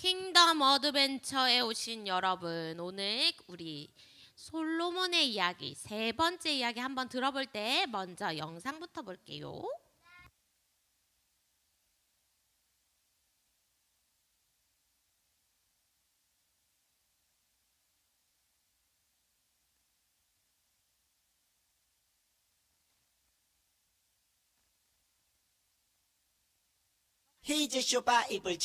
킹덤 어드벤처에 오신 여러분, 오늘 우리 솔로몬의 이야기 세 번째 이야기 한번 들어볼 때 먼저 영상부터 볼게요. 헤이즈 쇼바 입을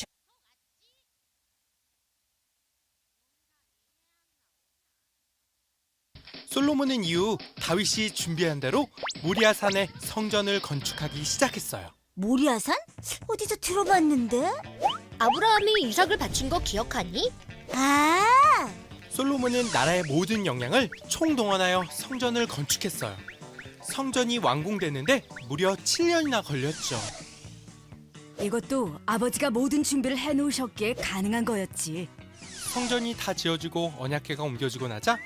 솔로몬은 이후 다윗이 준비한 대로 모리아산에 성전을 건축하기 시작했어요. 모리아산? 어디서 들어봤는데? 아브라함이 이삭을 바친 거 기억하니? 아, 솔로몬은 나라의 모든 역량을 총동원하여 성전을 건축했어요. 성전이 완공되는데 무려 7년이나 걸렸죠. 이것도 아버지가 모든 준비를 해놓으셨기에 가능한 거였지. 성전이 다 지어지고 언약궤가 옮겨지고 나자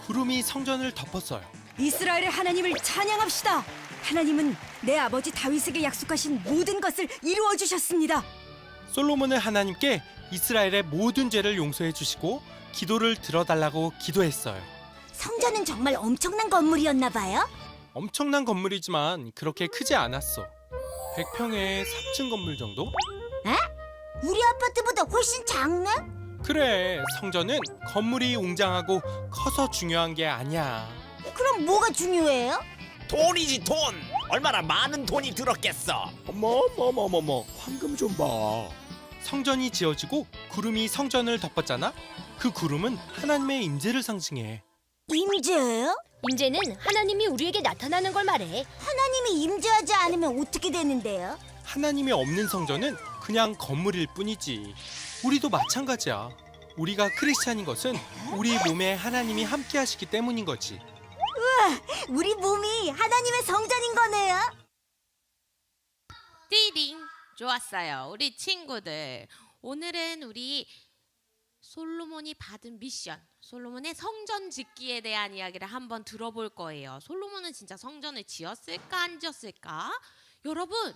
구름이 성전을 덮었어요. 이스라엘의 하나님을 찬양합시다. 하나님은 내 아버지 다윗에게 약속하신 모든 것을 이루어 주셨습니다. 솔로몬은 하나님께 이스라엘의 모든 죄를 용서해 주시고 기도를 들어달라고 기도했어요. 성전은 정말 엄청난 건물이었나 봐요. 엄청난 건물이지만 그렇게 크지 않았어. 100평의 3층 건물 정도? 우리 아파트보다 훨씬 작네? 그래, 성전은 건물이 웅장하고 커서 중요한 게 아니야. 그럼 뭐가 중요해요? 돈이지 돈. 얼마나 많은 돈이 들었겠어. 어머 황금 좀 봐. 성전이 지어지고 구름이 성전을 덮었잖아. 그 구름은 하나님의 임재를 상징해. 임재예요? 임재는 하나님이 우리에게 나타나는 걸 말해. 하나님이 임재하지 않으면 어떻게 되는데요? 하나님이 없는 성전은 그냥 건물일 뿐이지. 우리도 마찬가지야. 우리가 크리스찬인 것은 우리 몸에 하나님이 함께 하시기 때문인 거지. 우리 몸이 하나님의 성전인 거네요. 띠딩! 좋았어요. 우리 친구들, 오늘은 우리 솔로몬이 받은 미션, 솔로몬의 성전 짓기에 대한 이야기를 한번 들어볼 거예요. 솔로몬은 진짜 성전을 지었을까 안 지었을까? 여러분,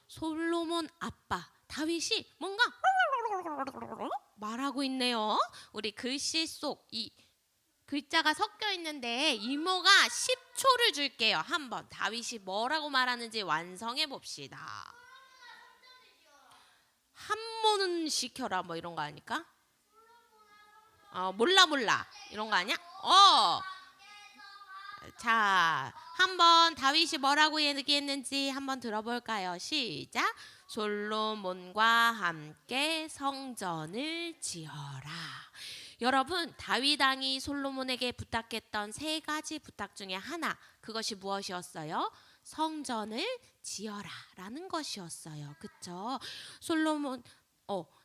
솔로몬 아빠 다윗이 뭔가 말하고 있네요. 우리 글씨 속 이 글자가 섞여 있는데 이모가 10초를 줄게요. 한번 다윗이 뭐라고 말하는지 완성해 봅시다. 한모는 시켜라 뭐 이런 거 아닐까? 몰라 이런 거 아니야? 자, 한번 다윗이 뭐라고 얘기했는지 한번 들어볼까요? 시작. 솔로몬과 함께 성전을 지어라. 여러분, 다윗 왕이 솔로몬에게 부탁했던 세 가지 부탁 중에 하나, 그것이 무엇이었어요? 성전을 지어라 라는 것이었어요. 그쵸?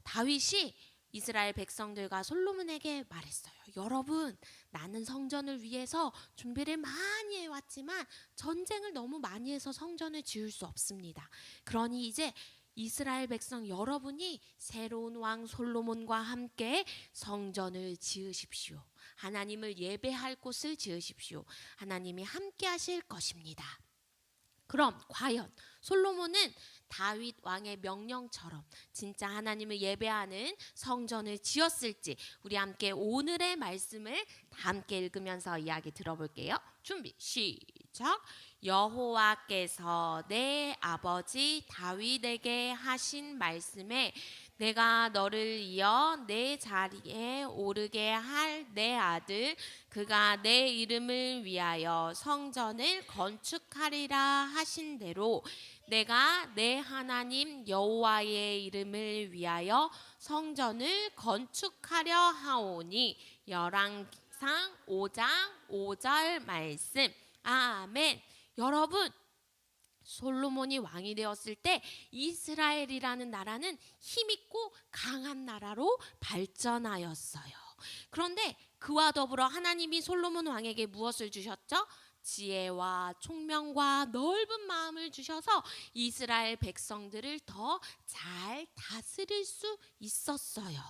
다윗이 이스라엘 백성들과 솔로몬에게 말했어요. 여러분, 나는 성전을 위해서 준비를 많이 해왔지만 전쟁을 너무 많이 해서 성전을 지을 수 없습니다. 그러니 이제 이스라엘 백성 여러분이 새로운 왕 솔로몬과 함께 성전을 지으십시오. 하나님을 예배할 곳을 지으십시오. 하나님이 함께 하실 것입니다. 그럼 과연 솔로몬은 다윗 왕의 명령처럼 진짜 하나님을 예배하는 성전을 지었을지, 우리 함께 오늘의 말씀을 다 함께 읽으면서 이야기 들어볼게요. 준비 시작. 여호와께서 내 아버지 다윗에게 하신 말씀에 내가 너를 이어 내 자리에 오르게 할 내 아들 그가 내 이름을 위하여 성전을 건축하리라 하신 대로 내가 내 하나님 여호와의 이름을 위하여 성전을 건축하려 하오니. 열왕기상 5장 5절 말씀. 아멘. 여러분, 솔로몬이 왕이 되었을 때 이스라엘이라는 나라는 힘있고 강한 나라로 발전하였어요. 그런데 그와 더불어 하나님이 솔로몬 왕에게 무엇을 주셨죠? 지혜와 총명과 넓은 마음을 주셔서 이스라엘 백성들을 더 잘 다스릴 수 있었어요.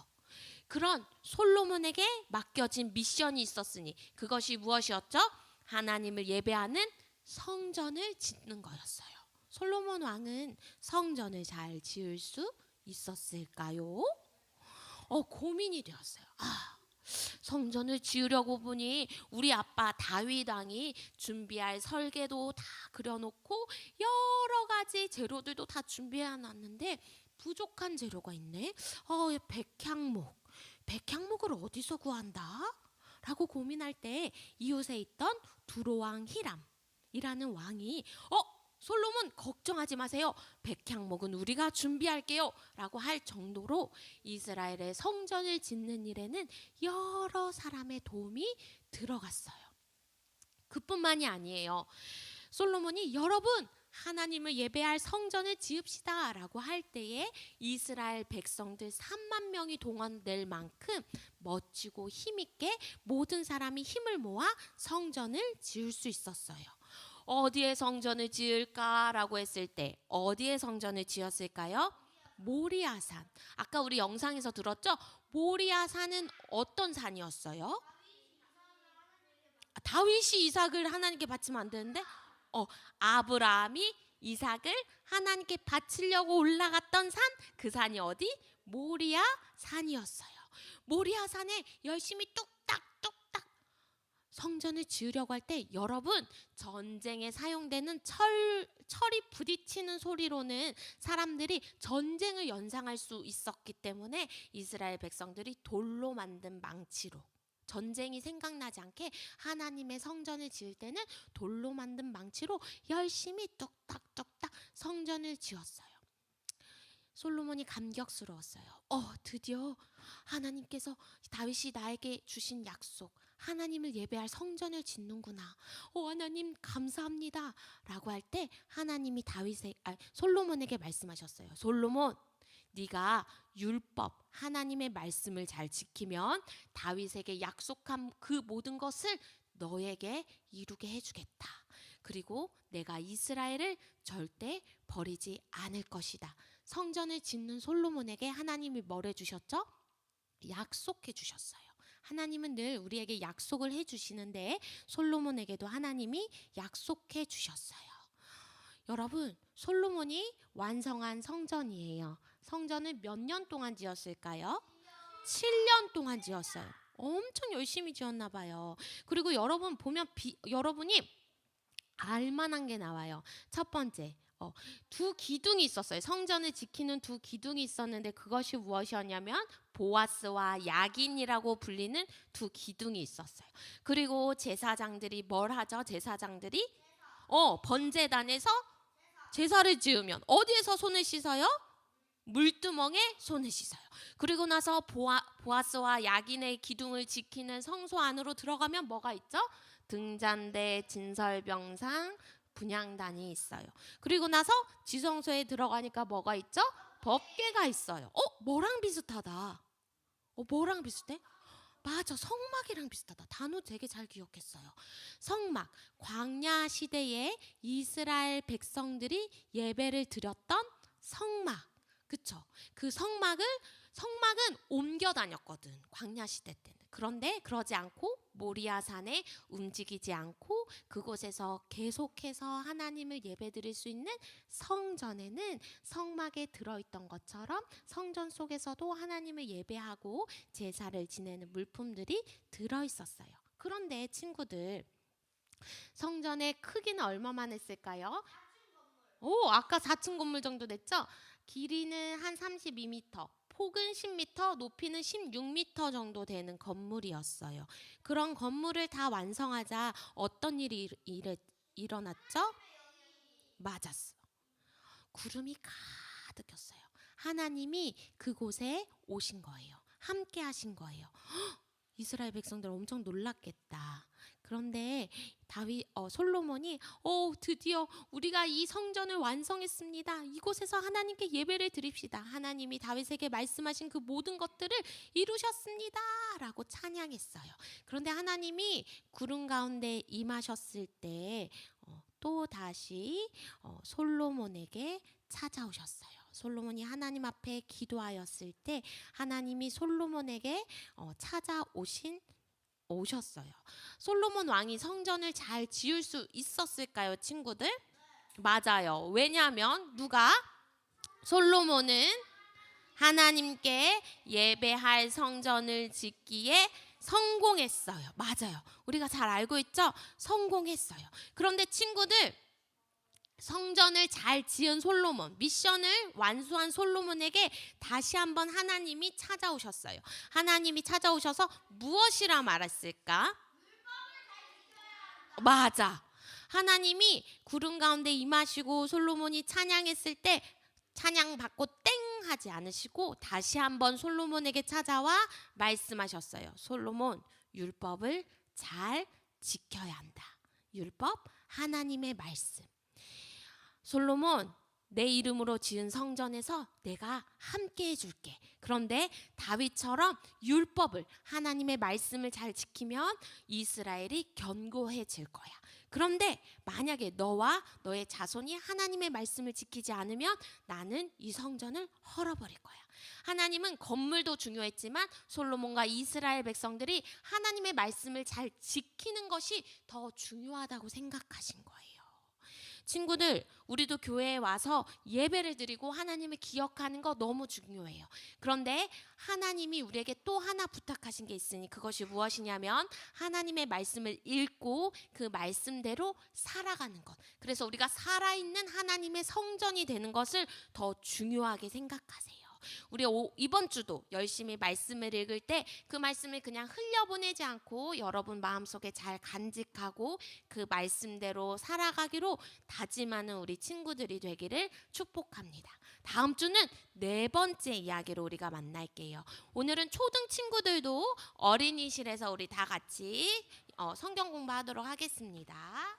그런 솔로몬에게 맡겨진 미션이 있었으니 그것이 무엇이었죠? 하나님을 예배하는 성전을 짓는 거였어요. 솔로몬 왕은 성전을 잘 지을 수 있었을까요? 고민이 되었어요. 성전을 지으려고 보니 우리 아빠 다윗 왕이 준비할 설계도 다 그려놓고 여러 가지 재료들도 다 준비해놨는데 부족한 재료가 있네. 백향목을 어디서 구한다? 라고 고민할 때 이웃에 있던 두로왕 히람이라는 왕이 솔로몬 걱정하지 마세요. 백향목은 우리가 준비할게요. 라고 할 정도로 이스라엘의 성전을 짓는 일에는 여러 사람의 도움이 들어갔어요. 그뿐만이 아니에요. 솔로몬이 여러분 하나님을 예배할 성전을 지읍시다 라고 할 때에 이스라엘 백성들 3만 명이 동원될 만큼 멋지고 힘있게 모든 사람이 힘을 모아 성전을 지을 수 있었어요. 어디에 성전을 지을까라고 했을 때 어디에 성전을 지었을까요? 모리아산. 아까 우리 영상에서 들었죠? 모리아산은 어떤 산이었어요? 다윗이 이삭을 하나님께 바치면 안 되는데 아브라함이 이삭을 하나님께 바치려고 올라갔던 산, 그 산이 어디? 모리아산이었어요. 모리아산에 열심히 뚝딱 성전을 지으려고 할 때 여러분 전쟁에 사용되는 철이 부딪히는 소리로는 사람들이 전쟁을 연상할 수 있었기 때문에 이스라엘 백성들이 돌로 만든 망치로 전쟁이 생각나지 않게 하나님의 성전을 지을 때는 돌로 만든 망치로 열심히 뚝딱 성전을 지었어요. 솔로몬이 감격스러웠어요. 드디어 하나님께서 다윗이 나에게 주신 약속, 하나님을 예배할 성전을 짓는구나. 하나님 감사합니다. 라고 할 때 하나님이 솔로몬에게 말씀하셨어요. 솔로몬, 네가 율법, 하나님의 말씀을 잘 지키면 다윗에게 약속한 그 모든 것을 너에게 이루게 해주겠다. 그리고 내가 이스라엘을 절대 버리지 않을 것이다. 성전을 짓는 솔로몬에게 하나님이 뭘 해주셨죠? 약속해 주셨어요. 하나님은 늘 우리에게 약속을 해주시는데 솔로몬에게도 하나님이 약속해 주셨어요. 여러분, 솔로몬이 완성한 성전이에요. 성전을 몇 년 동안 지었을까요? 7년 동안 지었어요. 엄청 열심히 지었나 봐요. 그리고 여러분 보면 여러분이 알만한 게 나와요. 첫 번째, 두 기둥이 있었어요. 성전을 지키는 두 기둥이 있었는데 그것이 무엇이었냐면 보아스와 야긴이라고 불리는 두 기둥이 있었어요. 그리고 제사장들이 뭘 하죠? 제사장들이 번제단에서 제사를 지으면 어디에서 손을 씻어요? 물두멍에 손을 씻어요. 그리고 나서 보아스와 야긴의 기둥을 지키는 성소 안으로 들어가면 뭐가 있죠? 등잔대, 진설병상, 분향단이 있어요. 그리고 나서 지성소에 들어가니까 뭐가 있죠? 법궤가 있어요. 뭐랑 비슷하다. 뭐랑 비슷해? 맞아, 성막이랑 비슷하다. 단어 되게 잘 기억했어요. 성막, 광야 시대에 이스라엘 백성들이 예배를 드렸던 성막. 그쵸? 그 성막은 옮겨 다녔거든. 광야 시대 때는. 그런데 그러지 않고 모리아산에 움직이지 않고 그곳에서 계속해서 하나님을 예배드릴 수 있는 성전에는 성막에 들어있던 것처럼 성전 속에서도 하나님을 예배하고 제사를 지내는 물품들이 들어있었어요. 그런데 친구들, 성전의 크기는 얼마만 했을까요? 아까 4층 건물 정도 됐죠? 길이는 한 32m, 폭은 10m, 높이는 16m 정도 되는 건물이었어요. 그런 건물을 다 완성하자 어떤 일이 일어났죠? 맞았어. 구름이 가득했어요. 하나님이 그곳에 오신 거예요. 함께 하신 거예요. 이스라엘 백성들 엄청 놀랐겠다. 그런데 솔로몬이 드디어 우리가 이 성전을 완성했습니다. 이곳에서 하나님께 예배를 드립시다. 하나님이 다윗에게 말씀하신 그 모든 것들을 이루셨습니다. 라고 찬양했어요. 그런데 하나님이 구름 가운데 임하셨을 때 또 다시 솔로몬에게 찾아오셨어요. 솔로몬이 하나님 앞에 기도하였을 때 하나님이 솔로몬에게 오셨어요. 솔로몬 왕이 성전을 잘 지을 수 있었을까요, 친구들? 맞아요. 왜냐하면 솔로몬은 하나님께 예배할 성전을 짓기에 성공했어요. 맞아요. 우리가 잘 알고 있죠? 성공했어요. 그런데 친구들, 성전을 잘 지은 솔로몬, 미션을 완수한 솔로몬에게 다시 한번 하나님이 찾아오셨어요. 하나님이 찾아오셔서 무엇이라 말했을까? 맞아. 하나님이 구름 가운데 임하시고 솔로몬이 찬양했을 때 찬양 받고 땡 하지 않으시고 다시 한번 솔로몬에게 찾아와 말씀하셨어요. 솔로몬, 율법을 잘 지켜야 한다. 율법, 하나님의 말씀. 솔로몬, 내 이름으로 지은 성전에서 내가 함께 해줄게. 그런데 다윗처럼 율법을, 하나님의 말씀을 잘 지키면 이스라엘이 견고해질 거야. 그런데 만약에 너와 너의 자손이 하나님의 말씀을 지키지 않으면 나는 이 성전을 헐어버릴 거야. 하나님은 건물도 중요했지만 솔로몬과 이스라엘 백성들이 하나님의 말씀을 잘 지키는 것이 더 중요하다고 생각하신 거예요. 친구들, 우리도 교회에 와서 예배를 드리고 하나님을 기억하는 거 너무 중요해요. 그런데 하나님이 우리에게 또 하나 부탁하신 게 있으니 그것이 무엇이냐면 하나님의 말씀을 읽고 그 말씀대로 살아가는 것. 그래서 우리가 살아있는 하나님의 성전이 되는 것을 더 중요하게 생각하세요. 우리 이번 주도 열심히 말씀을 읽을 때 그 말씀을 그냥 흘려보내지 않고 여러분 마음속에 잘 간직하고 그 말씀대로 살아가기로 다짐하는 우리 친구들이 되기를 축복합니다. 다음 주는 4번째 이야기로 우리가 만날게요. 오늘은 초등 친구들도 어린이실에서 우리 다 같이 성경 공부하도록 하겠습니다.